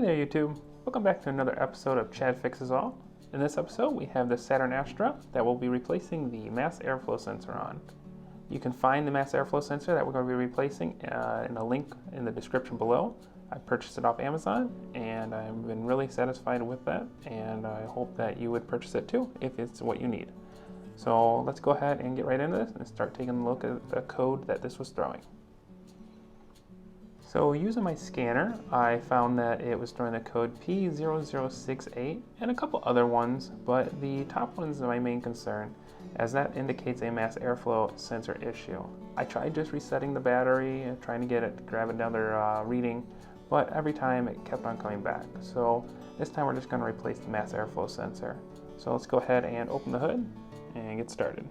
there YouTube, welcome back to another episode of Chad Fixes All. In this episode we have the Saturn Astra that will be replacing the mass airflow sensor on. You can find the mass airflow sensor that we're going to be replacing in a link in the description below. I purchased it off Amazon and I've been really satisfied with that, and I hope that you would purchase it too if it's what you need. So let's go ahead and get right into this and start taking a look at the code that this was throwing. So using my scanner, I found that it was throwing the code P0068 and a couple other ones, but the top one is my main concern, as that indicates a mass airflow sensor issue. I tried just resetting the battery and trying to get it to grab another reading, but every time it kept on coming back. So this time we're just going to replace the mass airflow sensor. So let's go ahead and open the hood and get started.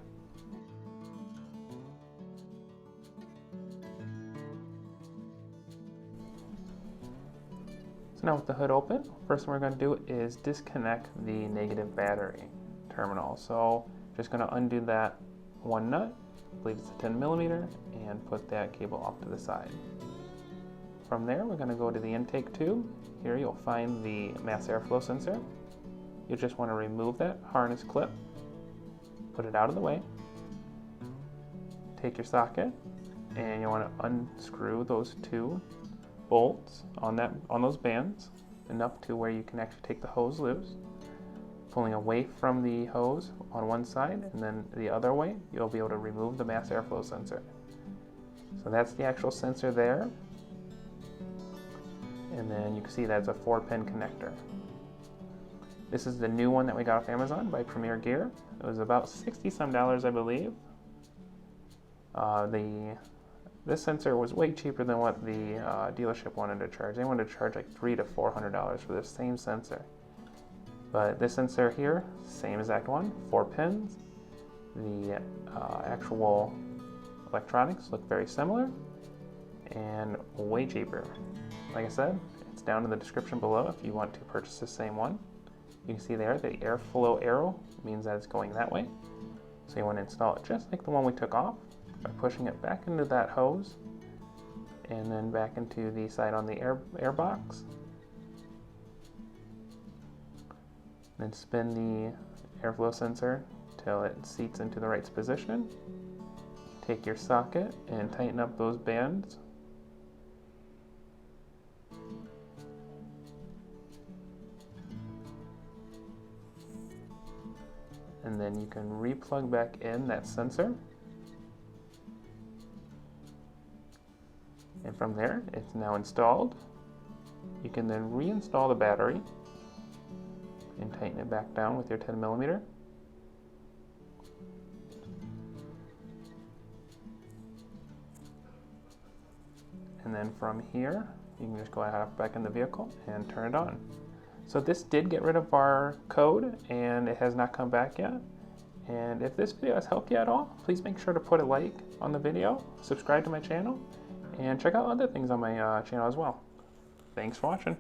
Now with the hood open, first thing we're going to do is disconnect the negative battery terminal. So just going to undo that one nut, I believe it's a 10mm, and put that cable off to the side. From there we're going to go to the intake tube. Here you'll find the mass airflow sensor. You just want to remove that harness clip, put it out of the way, take your socket, and you want to unscrew those two bolts on those bands enough to where you can actually take the hose loose. Pulling away from the hose on one side and then the other way, you'll be able to remove the mass airflow sensor. So that's the actual sensor there, and then you can see that's a 4-pin connector. This is the new one that we got off Amazon by Premier Gear. It was about $60 some, I believe. This sensor was way cheaper than what the dealership wanted to charge. They wanted to charge like $300 to $400 for this same sensor. But this sensor here, same exact one, 4 pins. The actual electronics look very similar and way cheaper. Like I said, it's down in the description below if you want to purchase the same one. You can see there the airflow arrow means that it's going that way. So you want to install it just like the one we took off, by pushing it back into that hose and then back into the side on the air box. Then spin the airflow sensor till it seats into the right position. Take your socket and tighten up those bands. And then you can re-plug back in that sensor. And from there, it's now installed. You can then reinstall the battery and tighten it back down with your 10mm. And then from here, you can just go ahead back in the vehicle and turn it on. So this did get rid of our code and it has not come back yet. And if this video has helped you at all, please make sure to put a like on the video, subscribe to my channel, and check out other things on my channel as well. Thanks for watching.